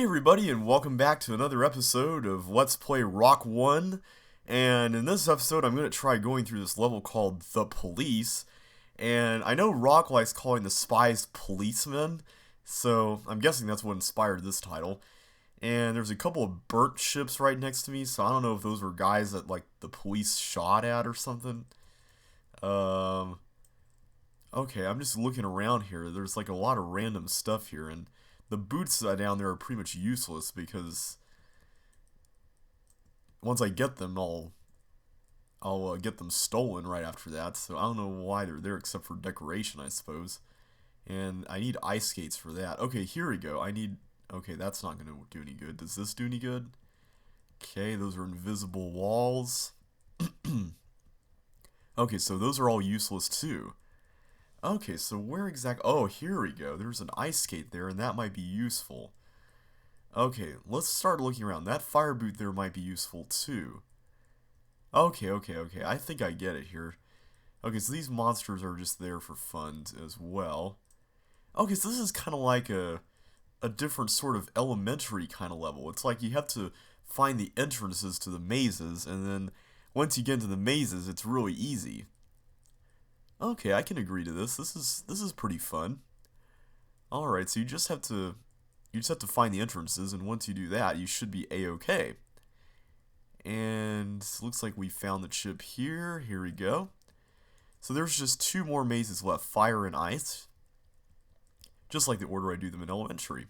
everybody, and welcome back to another episode of Let's Play Rock1. And in this episode, I'm going to try going through this level called The Police. And I know Rock likes calling the spies policemen, so I'm guessing that's what inspired this title. And there's a couple of burnt ships right next to me, so I don't know if those were guys that, like, the police shot at or something. Okay, I'm just looking around here. There's, like, a lot of random stuff here, and the boots down there are pretty much useless because once I get them, I'll get them stolen right after that. So I don't know why they're there except for decoration, I suppose. And I need ice skates for that. Okay, here we go. Okay, that's not going to do any good. Does this do any good? Okay, those are invisible walls. Okay, so those are all useless too. Okay, so where exactly... Oh, here we go. There's an ice skate there, and that might be useful. Okay, let's start looking around. That fire boot there might be useful, too. Okay. I think I get it here. Okay, so these monsters are just there for fun as well. Okay, so this is kind of like a different sort of elementary kind of level. It's like you have to find the entrances to the mazes, and then once you get into the mazes, it's really easy. Okay, I can agree to this. This is pretty fun. Alright, so you just have to find the entrances, and once you do that, you should be A-okay. And looks like we found the chip here. Here we go. So there's just two more mazes left, fire and ice. Just like the order I do them in elementary.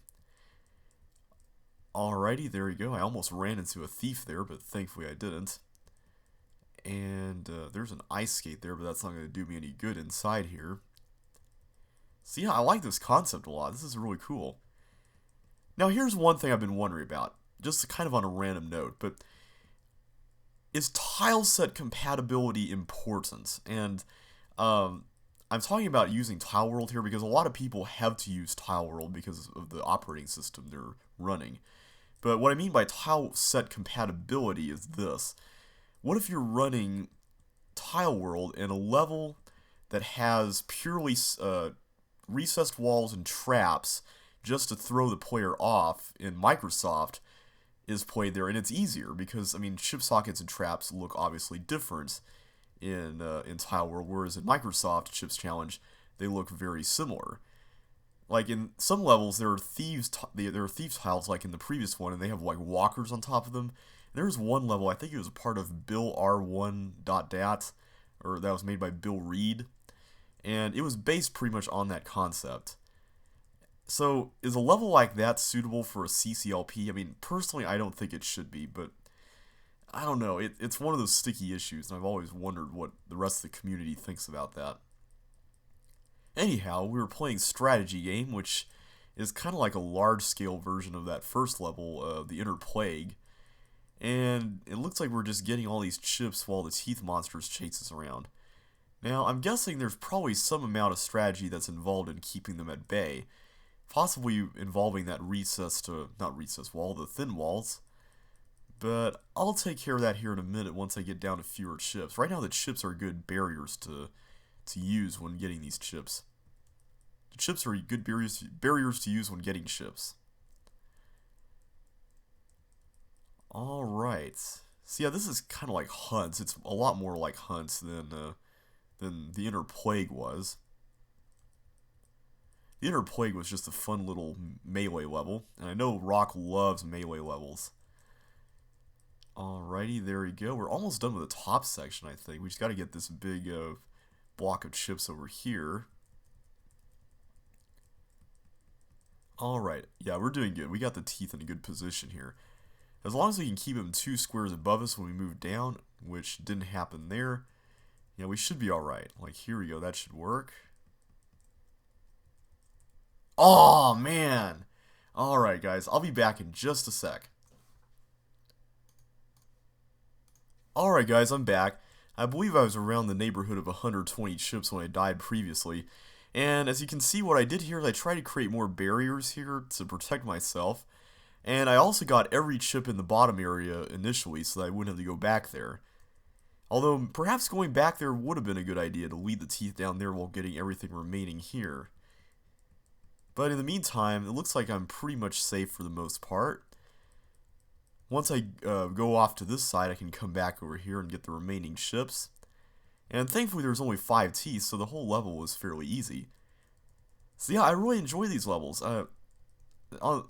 Alrighty, there we go. I almost ran into a thief there, but thankfully I didn't. And there's an ice skate there, but that's not going to do me any good inside here. So yeah, I like this concept a lot. This is really cool. Now here's one thing I've been wondering about, just kind of on a random note, but is tile set compatibility important? And I'm talking about using Tile World here because a lot of people have to use Tile World because of the operating system they're running. But what I mean by tile set compatibility is this. What if you're running Tile World in a level that has purely recessed walls and traps just to throw the player off in Microsoft is played there, and it's easier because, I mean, chip sockets and traps look obviously different in Tile World, whereas in Microsoft Chips Challenge, they look very similar. Like in some levels, there are thieves tiles like in the previous one, and they have like walkers on top of them. There's one level, I think it was a part of Bill R1.dat, or that was made by Bill Reed, and it was based pretty much on that concept. So, is a level like that suitable for a CCLP? I mean, personally, I don't think it should be, but I don't know. It's one of those sticky issues, and I've always wondered what the rest of the community thinks about that. Anyhow, we were playing Strategy Game, which is kind of like a large-scale version of that first level, the Inner Plague. And it looks like we're just getting all these chips while the teeth monsters chase us around. Now, I'm guessing there's probably some amount of strategy that's involved in keeping them at bay. Possibly involving that not recess wall, the thin walls. But I'll take care of that here in a minute once I get down to fewer chips. Right now the chips are good barriers to use when getting these chips. The chips are good barriers to use when getting chips. Alright. So yeah, this is kind of like hunts. It's a lot more like hunts than the Inner Plague was. The Inner Plague was just a fun little melee level, and I know Rock loves melee levels. Alrighty, there we go. We're almost done with the top section, I think. We just got to get this big block of chips over here. Alright, yeah, we're doing good. We got the teeth in a good position here. As long as we can keep them 2 squares above us when we move down, which didn't happen there, yeah, we should be alright. Like, here we go, that should work. Oh, man! Alright, guys, I'll be back in just a sec. Alright, guys, I'm back. I believe I was around the neighborhood of 120 chips when I died previously. And as you can see, what I did here is I tried to create more barriers here to protect myself. And I also got every chip in the bottom area initially so that I wouldn't have to go back there. Although, perhaps going back there would have been a good idea to lead the teeth down there while getting everything remaining here. But in the meantime, it looks like I'm pretty much safe for the most part. Once I go off to this side, I can come back over here and get the remaining ships. And thankfully there's only 5 teeth, so the whole level was fairly easy. So yeah, I really enjoy these levels. On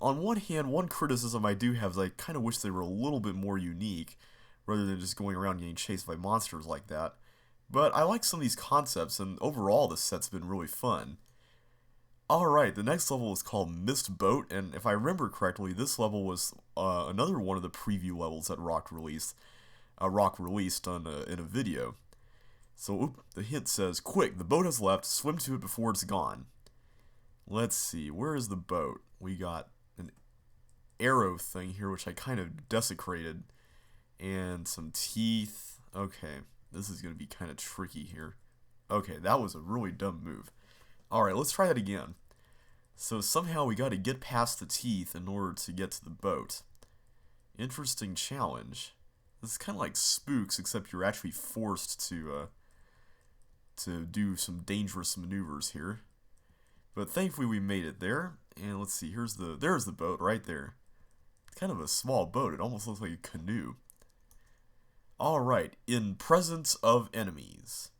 one hand, one criticism I do have is I kind of wish they were a little bit more unique, rather than just going around getting chased by monsters like that. But I like some of these concepts, and overall this set's been really fun. Alright, the next level is called Mist Boat, and if I remember correctly, this level was another one of the preview levels that Rock released in a video. So the hint says, "Quick, the boat has left, swim to it before it's gone." Let's see, where is the boat? We got an arrow thing here, which I kind of desecrated, and some teeth. Okay, this is going to be kind of tricky here. Okay, that was a really dumb move. Alright, let's try that again. So somehow we got to get past the teeth in order to get to the boat. Interesting challenge. This is kind of like Spooks, except you're actually forced to do some dangerous maneuvers here. But thankfully we made it there. And let's see, there's the boat right there. It's kind of a small boat. It almost looks like a canoe. Alright, in presence of enemies.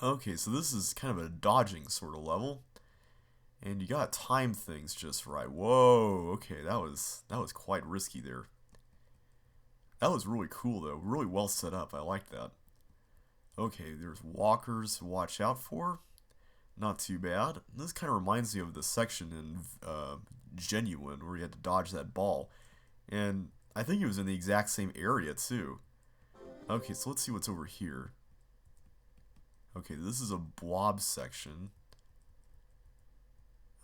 Okay, so this is kind of a dodging sort of level. And you gotta time things just right. Whoa, okay, that was quite risky there. That was really cool though, really well set up. I like that. Okay, there's walkers to watch out for. Not too bad. This kind of reminds me of the section in Genuine where you had to dodge that ball. And I think it was in the exact same area too. Okay, so let's see what's over here. Okay, this is a blob section.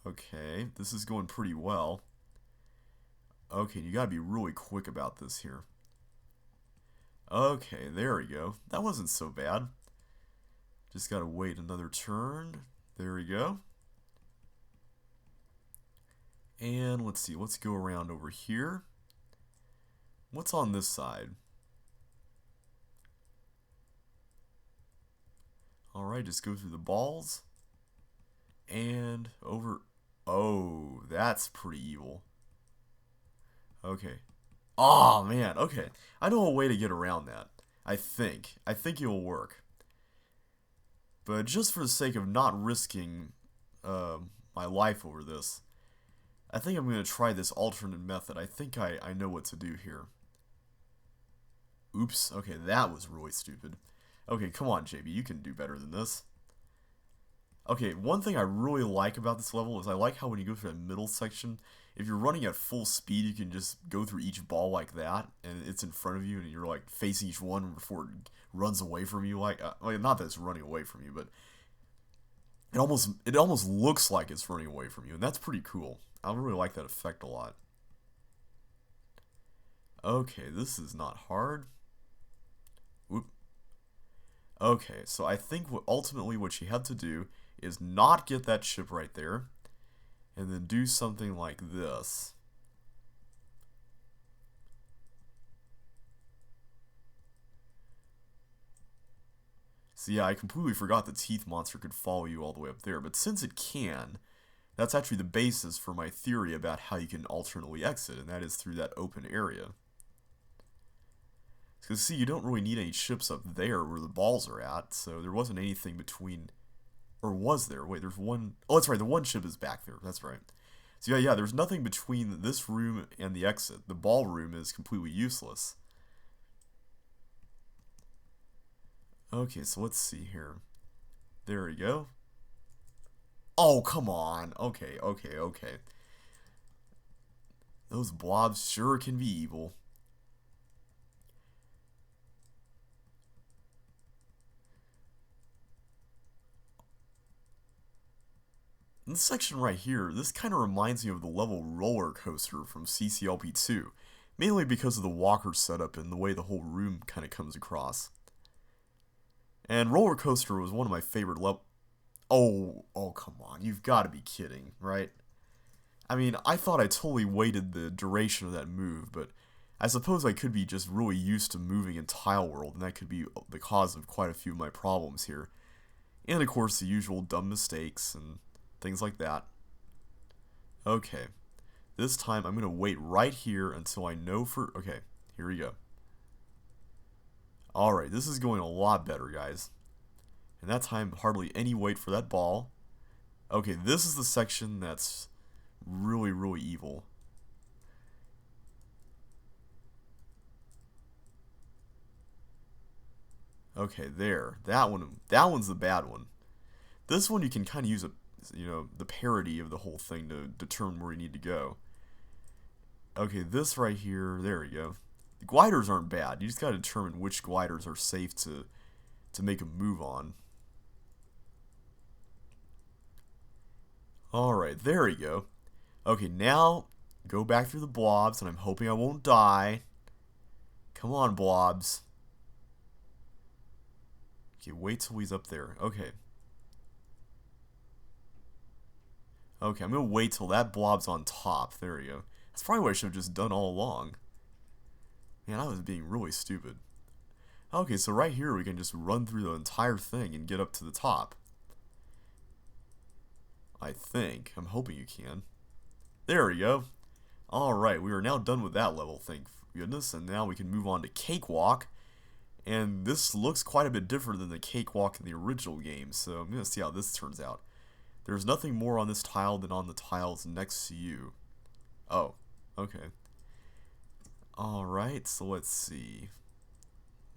Okay, this is going pretty well. Okay, you gotta be really quick about this here. Okay, there we go. That wasn't so bad. Just gotta wait another turn. There we go. And let's see, let's go around over here. What's on this side? Alright, just go through the balls. And over... Oh, that's pretty evil. Okay. Oh, man, okay. I know a way to get around that. I think it will work. But just for the sake of not risking my life over this, I think I'm going to try this alternate method. I think I know what to do here. Oops, okay, that was really stupid. Okay, come on, JB, you can do better than this. Okay, one thing I really like about this level is I like how when you go through that middle section, if you're running at full speed, you can just go through each ball like that, and it's in front of you, and you're like facing each one before it runs away from you. Like not that it's running away from you, but it almost looks like it's running away from you, and that's pretty cool. I really like that effect a lot. Okay, this is not hard. Whoop. Okay, so I think ultimately what you have to do is not get that ship right there, and then do something like this. So yeah, I completely forgot the teeth monster could follow you all the way up there, but since it can, that's actually the basis for my theory about how you can alternately exit, and that is through that open area. Because see, you don't really need any ships up there where the balls are at, so there wasn't anything between... Or was there? Wait, there's one... Oh, that's right, the one ship is back there, that's right. So yeah, there's nothing between this room and the exit. The ballroom is completely useless. Okay, so let's see here. There we go. Oh, come on. Okay. Those blobs sure can be evil. This section right here, this kind of reminds me of the level Roller Coaster from CCLP 2, mainly because of the walker setup and the way the whole room kind of comes across. And Roller Coaster was one of my favorite levels. Oh, come on, you've got to be kidding, right? I mean, I thought I totally waited the duration of that move, but I suppose I could be just really used to moving in Tile World, and that could be the cause of quite a few of my problems here. And of course, the usual dumb mistakes and things like that. Okay. This time I'm going to wait right here until I know for... Okay, here we go. Alright, this is going a lot better, guys. And that time, hardly any wait for that ball. Okay, this is the section that's really, really evil. Okay, there. That one's the bad one. This one you can kind of use the parity of the whole thing to determine where you need to go. Okay, this right here, there we go. The gliders aren't bad. You just gotta determine which gliders are safe to make a move on. Alright, there we go. Okay, now go back through the blobs, and I'm hoping I won't die. Come on, blobs. Okay, wait till he's up there. Okay. Okay, I'm gonna wait till that blob's on top. There we go. That's probably what I should have just done all along. Man, I was being really stupid. Okay, so right here we can just run through the entire thing and get up to the top. I think. I'm hoping you can. There we go. Alright, we are now done with that level, thank goodness, and now we can move on to Cakewalk. And this looks quite a bit different than the Cakewalk in the original game, so I'm going to see how this turns out. There's nothing more on this tile than on the tiles next to you. Oh, okay. Alright, so let's see.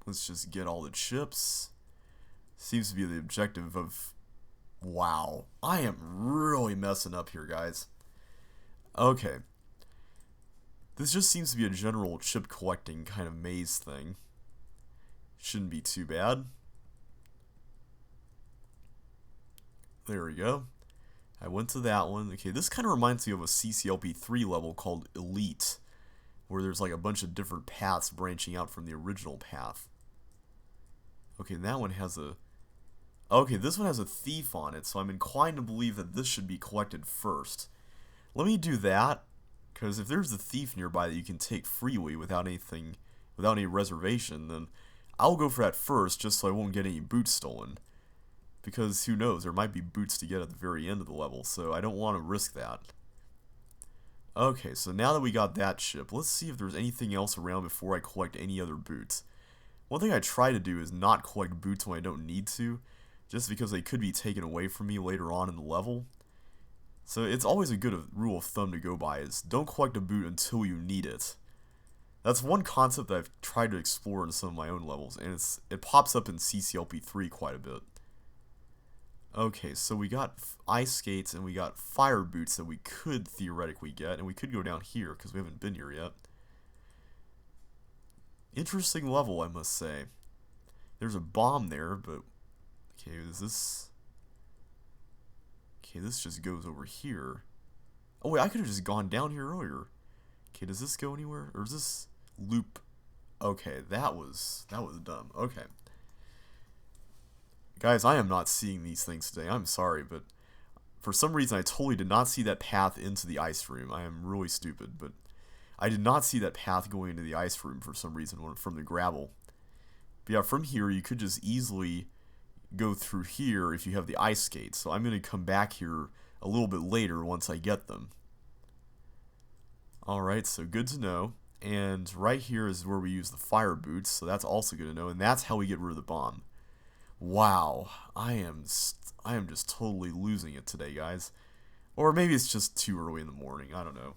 Let's just get all the chips. Seems to be the objective of... Wow, I am really messing up here, guys. Okay. This just seems to be a general chip collecting kind of maze thing. Shouldn't be too bad. There we go. I went to that one. Okay, this kind of reminds me of a CCLP3 level called Elite, where there's like a bunch of different paths branching out from the original path. Okay, that one has a... Okay, this one has a thief on it, so I'm inclined to believe that this should be collected first. Let me do that, because if there's a thief nearby that you can take freely without any reservation, then I'll go for that first, just so I won't get any boots stolen. Because who knows, there might be boots to get at the very end of the level, so I don't want to risk that. Okay, so now that we got that chip, let's see if there's anything else around before I collect any other boots. One thing I try to do is not collect boots when I don't need to, just because they could be taken away from me later on in the level. So it's always a good rule of thumb to go by, is don't collect a boot until you need it. That's one concept that I've tried to explore in some of my own levels, and it pops up in CCLP3 quite a bit. Okay, so we got ice skates and we got fire boots that we could theoretically get, and we could go down here because we haven't been here yet. Interesting level, I must say. There's a bomb there, but... Okay, is this... Okay, this just goes over here. Oh wait, I could have just gone down here earlier. Okay, does this go anywhere? Or is this loop? Okay, that was dumb. Okay. Guys, I am not seeing these things today. I'm sorry, but for some reason I totally did not see that path into the ice room. I am really stupid, but I did not see that path going into the ice room for some reason from the gravel. But yeah, from here you could just easily go through here if you have the ice skates. So I'm going to come back here a little bit later once I get them. Alright, so good to know. And right here is where we use the fire boots, so that's also good to know. And that's how we get rid of the bomb. Wow, I am just totally losing it today, guys. Or maybe it's just too early in the morning, I don't know.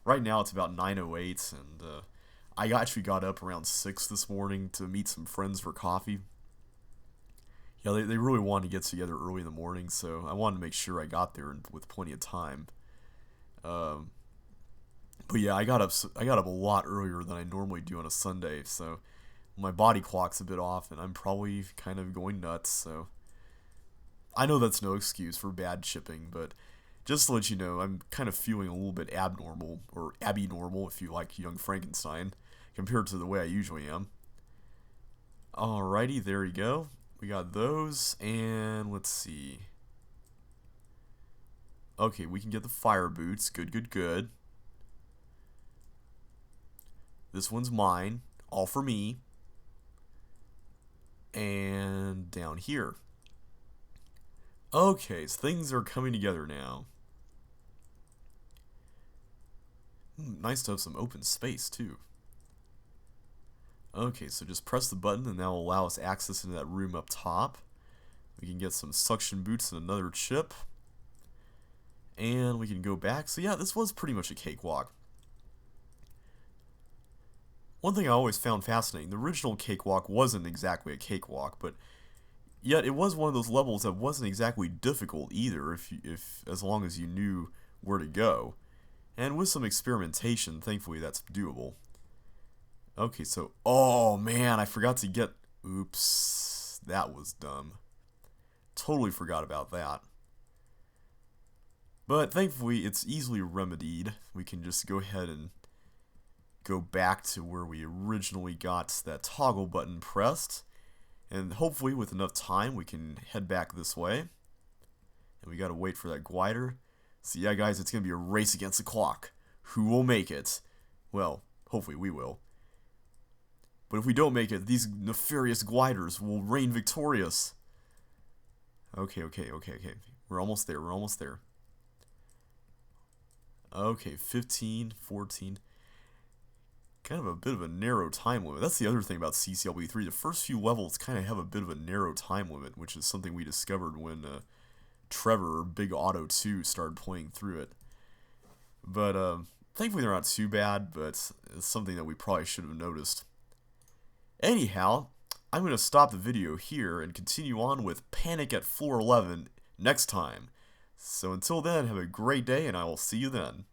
Right now it's about 9:08, and I actually got up around 6 this morning to meet some friends for coffee. Yeah, they really wanted to get together early in the morning, so I wanted to make sure I got there with plenty of time. But yeah, I got up a lot earlier than I normally do on a Sunday, so my body clock's a bit off, and I'm probably kind of going nuts, so... I know that's no excuse for bad shipping, but just to let you know, I'm kind of feeling a little bit abnormal, or abby-normal if you like Young Frankenstein, compared to the way I usually am. Alrighty, there you go. We got those, and let's see. Okay, we can get the fire boots. Good, good, good. This one's mine. All for me. And down here. Okay, so things are coming together now. Nice to have some open space, too. Okay, so just press the button and that will allow us access into that room up top. We can get some suction boots and another chip. And we can go back. So yeah, this was pretty much a cakewalk. One thing I always found fascinating, the original Cakewalk wasn't exactly a cakewalk, but yet it was one of those levels that wasn't exactly difficult either, if as long as you knew where to go. And with some experimentation, thankfully that's doable. Okay, so, oh man, I forgot to get, oops, that was dumb. Totally forgot about that. But thankfully it's easily remedied. We can just go ahead and go back to where we originally got that toggle button pressed, and hopefully with enough time we can head back this way. And we gotta wait for that glider. So yeah guys, it's gonna be a race against the clock. Who will make it? Well, hopefully we will. But if we don't make it, these nefarious gliders will reign victorious. Okay. We're almost there. Okay, 15, 14. Kind of a bit of a narrow time limit. That's the other thing about CCLB3. The first few levels kind of have a bit of a narrow time limit, which is something we discovered when Trevor, or Big Auto 2, started playing through it. But thankfully they're not too bad, but it's something that we probably should have noticed. Anyhow, I'm going to stop the video here and continue on with Panic at Floor 11 next time. So until then, have a great day and I will see you then.